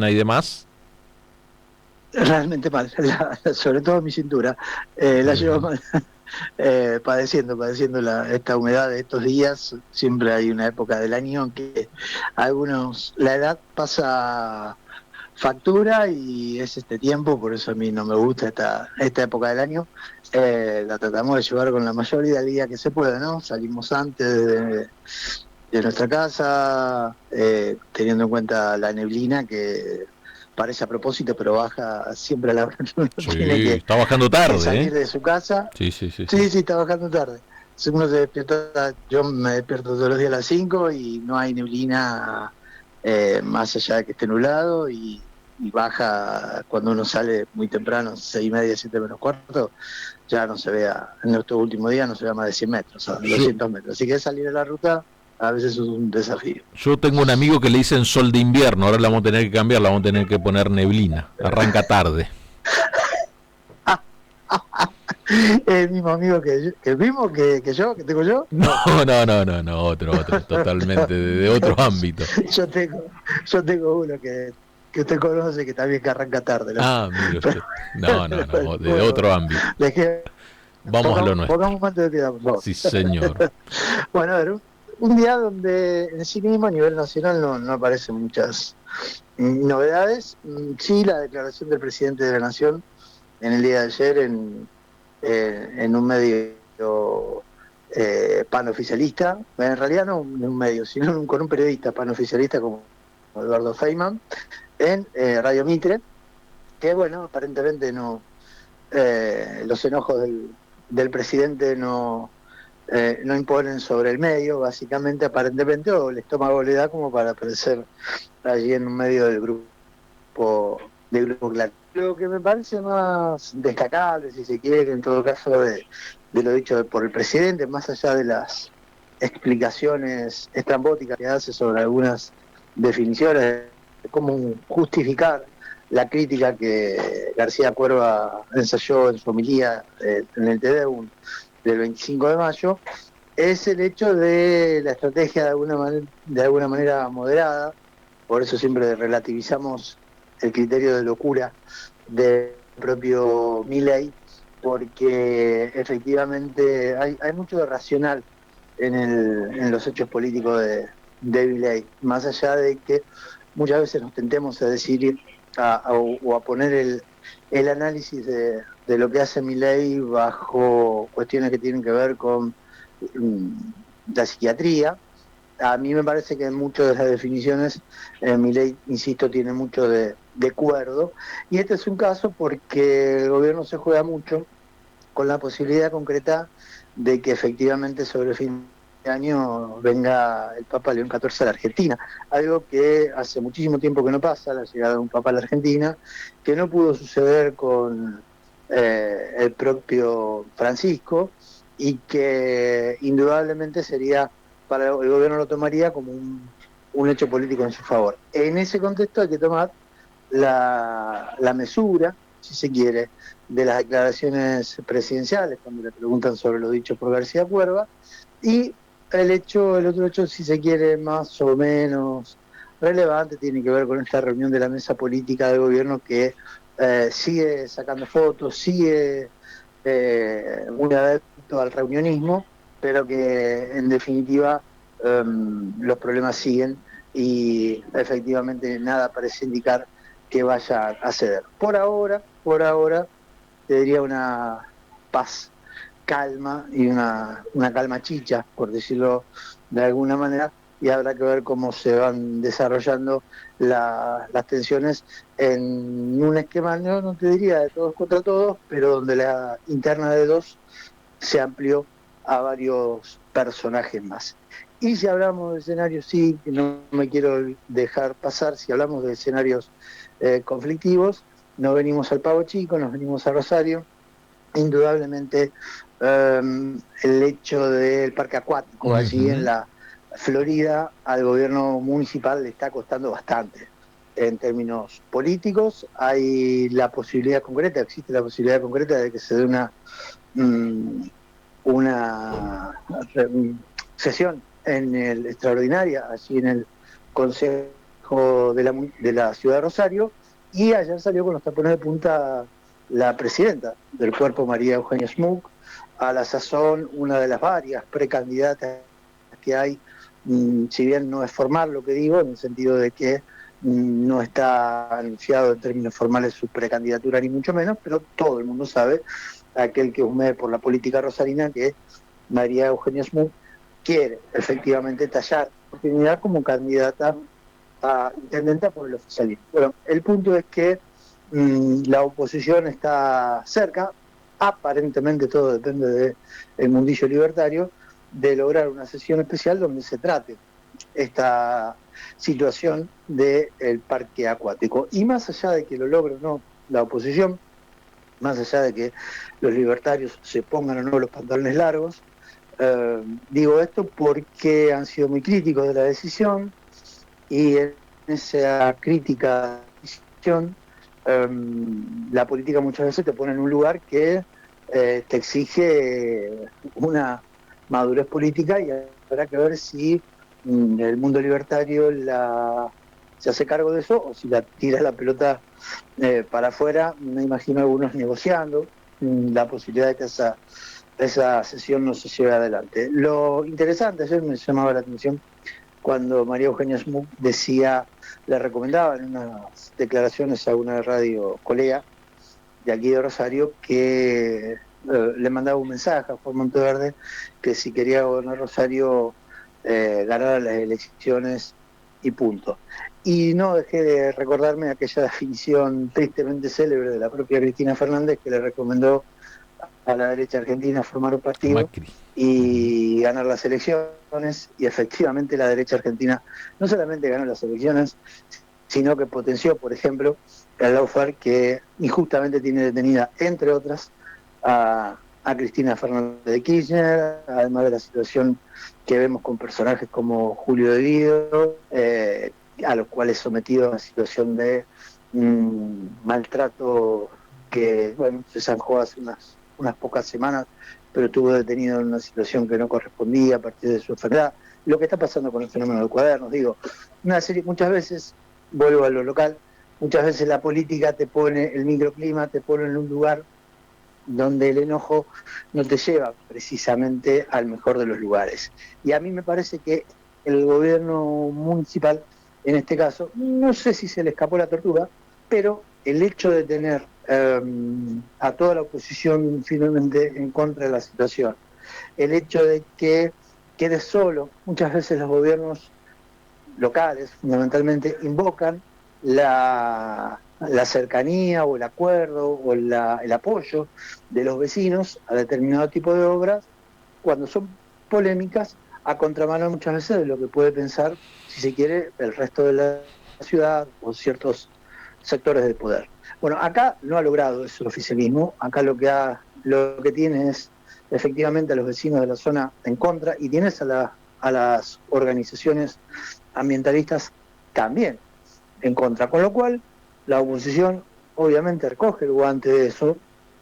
y demás. Realmente mal, sobre todo mi cintura, la llevo Bien. mal, padeciendo esta humedad de estos días. Siempre hay una época del año en que la edad pasa factura y es este tiempo, por eso a mí no me gusta esta época del año. La tratamos de llevar con la mayor idealidad que se puede, ¿no? Salimos antes de nuestra casa, teniendo en cuenta la neblina que parece a propósito, pero baja siempre a la hora que uno tiene Sí, está bajando que tarde, ¿eh? salir de su casa. Sí, sí, sí, sí. Sí, sí, está bajando tarde. Si uno se despierta, yo me despierto todos los días a las 5 y no hay neblina, más allá de que esté nublado, y baja cuando uno sale muy temprano, 6:30, 7 menos cuarto, ya no se vea, en estos últimos días no se vea más de 100 metros, a Yo, 200 metros. Así que salir de la ruta a veces es un desafío. yo tengo un amigo que le dicen sol de invierno, ahora la vamos a tener que cambiar, la vamos a tener que poner neblina. Arranca tarde. El mismo amigo que el mismo que tengo yo, No, no. no, no, no, no, otro, totalmente de otro ámbito. yo tengo, yo tengo uno que usted conoce que también que arranca tarde, ¿no? Ah, mire Pero, usted. No, no, no, de bueno, otro ámbito. dejé, Vamos a lo nuestro. pongamos más de vida, por favor. Sí, señor. Bueno, a ver, un día donde en sí mismo a nivel nacional no aparecen muchas novedades. Sí, la declaración del presidente de la Nación en el día de ayer en un medio panoficialista, en realidad no en un medio, sino con un periodista panoficialista como Eduardo Feynman, en Radio Mitre, que bueno, aparentemente no, los enojos del presidente no imponen sobre el medio, básicamente, aparentemente, o el estómago le da como para aparecer allí en un medio del grupo Clarín. Lo que me parece más destacable, si se quiere, en todo caso, de lo dicho por el presidente, más allá de las explicaciones estrambóticas que hace sobre algunas definiciones de cómo justificar la crítica que García Cuerva ensayó en su homilía en el TEDx del 25 de mayo, es el hecho de la estrategia de alguna manera moderada. Por eso siempre relativizamos el criterio de locura del propio Milei, porque efectivamente hay mucho de racional en los hechos políticos de Milei, más allá de que muchas veces nos tentemos a decir o a poner el análisis de lo que hace Milei bajo cuestiones que tienen que ver con mm, la psiquiatría. A mí me parece que en muchas de las definiciones Milei, insisto, tiene mucho de cuerdo, y este es un caso porque el gobierno se juega mucho con la posibilidad concreta de que efectivamente sobre el fin de año venga el Papa León XIV a la Argentina, algo que hace muchísimo tiempo que no pasa, la llegada de un Papa a la Argentina, que no pudo suceder con el propio Francisco, y que indudablemente sería, para el gobierno lo tomaría como un hecho político en su favor. En ese contexto hay que tomar la mesura, si se quiere, de las declaraciones presidenciales, cuando le preguntan sobre lo dicho por García Cuerva, y el otro hecho, si se quiere, más o menos relevante, tiene que ver con esta reunión de la mesa política del gobierno que sigue sacando fotos, sigue muy adepto al reunionismo, pero que en definitiva los problemas siguen y efectivamente nada parece indicar que vaya a ceder. Por ahora, te diría una paz, calma y una calma chicha, por decirlo de alguna manera, y habrá que ver cómo se van desarrollando las tensiones en un esquema, no te diría de todos contra todos, pero donde la interna de dos se amplió a varios personajes más. Y si hablamos de escenarios, sí, que no me quiero dejar pasar, si hablamos de escenarios conflictivos, nos venimos al Pavo Chico, nos venimos a Rosario. Indudablemente el hecho del parque acuático allí en Ujú. la Florida al gobierno municipal le está costando bastante. En términos políticos, existe la posibilidad concreta de que se dé mm, una sesión extraordinaria allí en el Consejo manejo de la ciudad de Rosario, y ayer salió con los tapones de punta la presidenta del cuerpo, María Eugenia Smook, a la sazón una de las varias precandidatas que hay, si bien no es formal lo que digo, en el sentido de que no está anunciado en términos formales su precandidatura ni mucho menos, pero todo el mundo sabe, aquel que husmee por la política rosarina, que María Eugenia Smook quiere efectivamente tallar oportunidad como candidata a intendenta por el oficialismo. Bueno, el punto es que la oposición está cerca, aparentemente todo depende del mundillo libertario, de lograr una sesión especial donde se trate esta situación del parque acuático. Y más allá de que lo logre o no la oposición, más allá de que los libertarios se pongan o no los pantalones largos, digo esto porque han sido muy críticos de la decisión, y en esa crítica decisión, la política muchas veces te pone en un lugar que te exige una madurez política, y habrá que ver si el mundo libertario se hace cargo de eso o si la tira la pelota para afuera. Me imagino algunos negociando la posibilidad de que esa sesión no se lleve adelante. Lo interesante, ayer me llamaba la atención cuando María Eugenia Smook le recomendaba en unas declaraciones a una radio colega de aquí de Rosario, que le mandaba un mensaje a Juan Monteverde que si quería gobernar Rosario, ganara las elecciones y punto. Y no dejé de recordarme aquella definición tristemente célebre de la propia Cristina Fernández, que le recomendó a la derecha argentina formar un partido Macri. y ganar las elecciones, y efectivamente la derecha argentina no solamente ganó las elecciones, sino que potenció, por ejemplo, el lawfare que injustamente tiene detenida, entre otras, a Cristina Fernández de Kirchner, además de la situación que vemos con personajes como Julio De Guido, a los cuales sometido a una situación de maltrato que, bueno, se zanjó hace unas pocas semanas, pero estuvo detenido en una situación que no correspondía a partir de su enfermedad. Lo que está pasando con el fenómeno del cuaderno, digo, una serie, muchas veces, vuelvo a lo local, muchas veces la política te pone, el microclima te pone en un lugar donde el enojo no te lleva precisamente al mejor de los lugares. Y a mí me parece que el gobierno municipal, en este caso, no sé si se le escapó la tortuga, pero el hecho de tener a toda la oposición finalmente en contra de la situación, el hecho de que quede solo, muchas veces los gobiernos locales fundamentalmente invocan la cercanía o el acuerdo o el apoyo de los vecinos a determinado tipo de obras, cuando son polémicas, a contramano muchas veces de lo que puede pensar, si se quiere, el resto de la ciudad o ciertos sectores del poder. Bueno, acá no ha logrado eso el oficialismo, acá lo que tiene es efectivamente a los vecinos de la zona en contra, y tienes a las organizaciones ambientalistas también en contra, con lo cual la oposición obviamente recoge el guante de eso,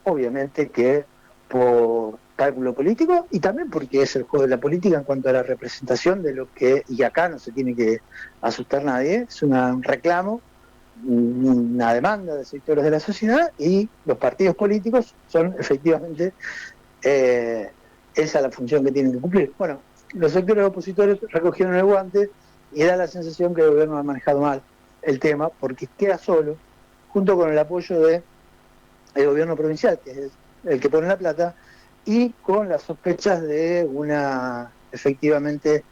obviamente que por cálculo político, y también porque es el juego de la política en cuanto a la representación de lo que, y acá no se tiene que asustar nadie, es un reclamo, una demanda de sectores de la sociedad, y los partidos políticos son efectivamente esa la función que tienen que cumplir. Bueno, los sectores opositores recogieron el guante, y da la sensación que el gobierno ha manejado mal el tema, porque queda solo, junto con el apoyo del gobierno provincial, que es el que pone la plata, y con las sospechas de una, efectivamente,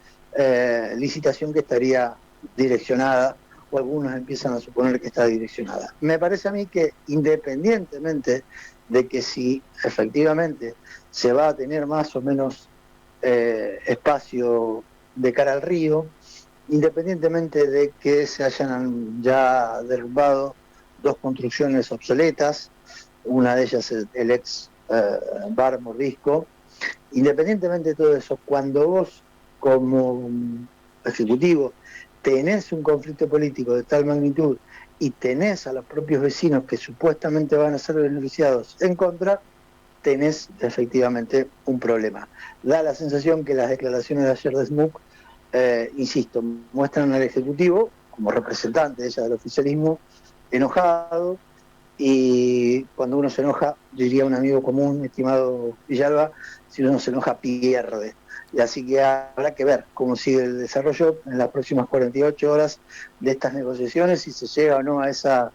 licitación que estaría direccionada, o algunos empiezan a suponer que está direccionada. Me parece a mí que, independientemente de que si efectivamente se va a tener más o menos espacio de cara al río, independientemente de que se hayan ya derrumbado dos construcciones obsoletas, una de ellas el ex bar Mordisco, independientemente de todo eso, cuando vos como ejecutivo tenés un conflicto político de tal magnitud y tenés a los propios vecinos que supuestamente van a ser beneficiados en contra, tenés efectivamente un problema. Da la sensación que las declaraciones de ayer de Smook, insisto, muestran al Ejecutivo como representante ella del oficialismo, enojado, y cuando uno se enoja, diría un amigo común, estimado Villalba, si uno se enoja pierde. Y así que habrá que ver cómo sigue el desarrollo en las próximas 48 horas de estas negociaciones, si se llega o no a esa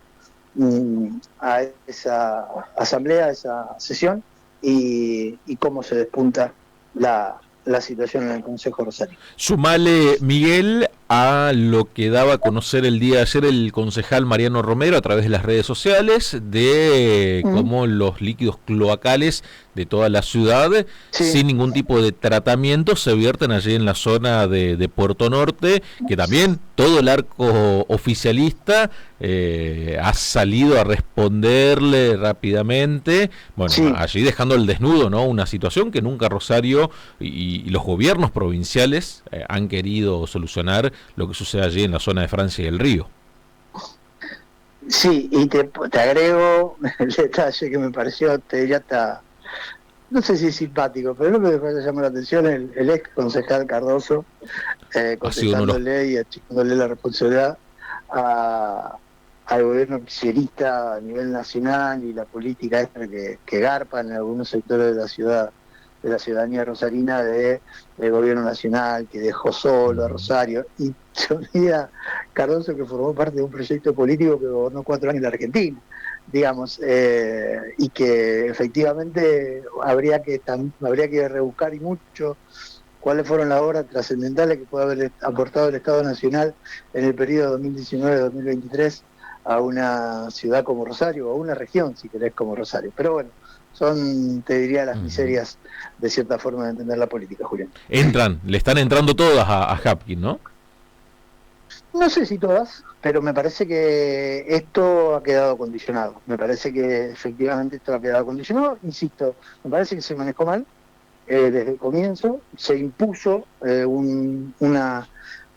asamblea, a esa sesión, y cómo se despunta la situación en el Consejo Rosario. Sumale, Miguel, a lo que daba a conocer el día de ayer el concejal Mariano Romero a través de las redes sociales de cómo los líquidos cloacales de toda la ciudad, sin ningún tipo de tratamiento, se vierten allí en la zona de Puerto Norte, que también todo el arco oficialista ha salido a responderle rápidamente, bueno, allí dejando al desnudo, ¿no? Una situación que nunca Rosario y los gobiernos provinciales han querido solucionar, lo que sucede allí en la zona de Francia y el Río. Sí, y te agrego el detalle que me pareció, te diría hasta, no sé si es simpático, pero lo que me llamó la atención, el ex concejal Cardoso, contestándole y achicándole la responsabilidad al gobierno kirchnerista a nivel nacional y la política esta que garpa en algunos sectores de la ciudad, de la ciudadanía rosarina, del gobierno nacional, que dejó solo a Rosario, y se olvida Cardoso, que formó parte de un proyecto político que gobernó 4 años la Argentina, digamos, y que efectivamente habría que rebuscar y mucho cuáles fueron las obras trascendentales que puede haber aportado el Estado Nacional en el periodo 2019-2023 a una ciudad como Rosario, o a una región, si querés, como Rosario. Pero bueno, son, te diría, las miserias de cierta forma de entender la política, Julián. Le están entrando todas a Hapkin, ¿no? No sé si todas, pero me parece que esto ha quedado condicionado. Me parece que efectivamente esto ha quedado condicionado. Insisto, me parece que se manejó mal desde el comienzo. Se impuso una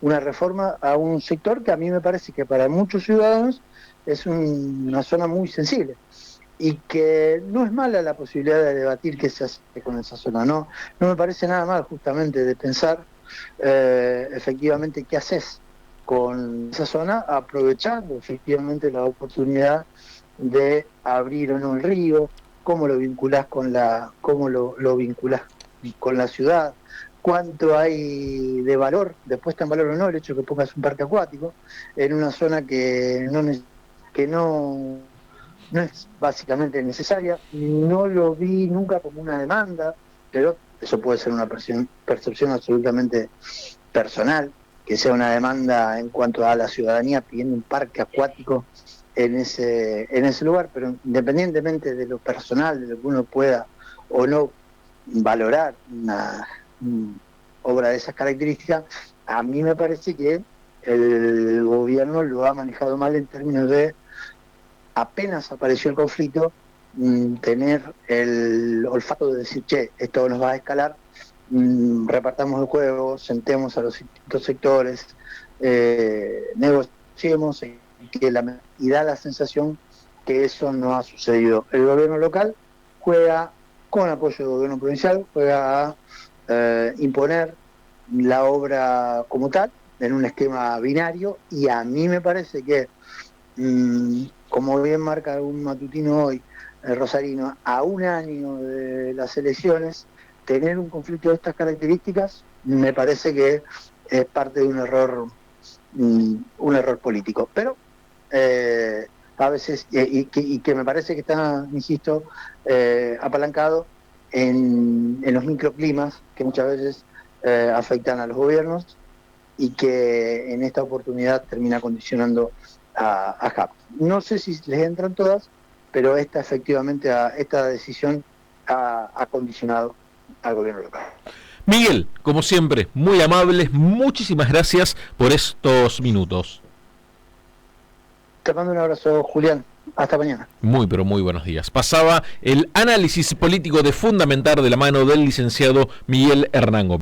reforma a un sector que a mí me parece que para muchos ciudadanos es una zona muy sensible, y que no es mala la posibilidad de debatir qué se hace con esa zona. No me parece nada mal justamente de pensar efectivamente qué haces con esa zona, aprovechando efectivamente la oportunidad de abrir o no el río, cómo lo vinculás con lo vinculás con la ciudad, cuánto hay de valor, de puesta en valor o no, el hecho de que pongas un parque acuático en una zona que no es básicamente necesaria. No lo vi nunca como una demanda, pero eso puede ser una percepción absolutamente personal, que sea una demanda en cuanto a la ciudadanía pidiendo un parque acuático en ese lugar, pero independientemente de lo personal, de lo que uno pueda o no valorar una obra de esas características, a mí me parece que el gobierno lo ha manejado mal en términos de, apenas apareció el conflicto, tener el olfato de decir, che, esto nos va a escalar, repartamos el juego, sentemos a los distintos sectores, negociemos, y da la sensación que eso no ha sucedido. El gobierno local juega con apoyo del gobierno provincial, juega a imponer la obra como tal, en un esquema binario, y a mí me parece que, como bien marca algún matutino hoy, el rosarino, a un año de las elecciones, tener un conflicto de estas características me parece que es parte de un error político. Pero a veces, y que me parece que está, insisto, apalancado en los microclimas que muchas veces afectan a los gobiernos, y que en esta oportunidad termina condicionando a HAP. No sé si les entran todas, pero efectivamente esta decisión ha condicionado al gobierno local. Miguel, como siempre, muy amables, muchísimas gracias por estos minutos. Te mando un abrazo, Julián. Hasta mañana. Muy, pero muy buenos días. Pasaba el análisis político de Fundamentar de la mano del licenciado Miguel Hernango.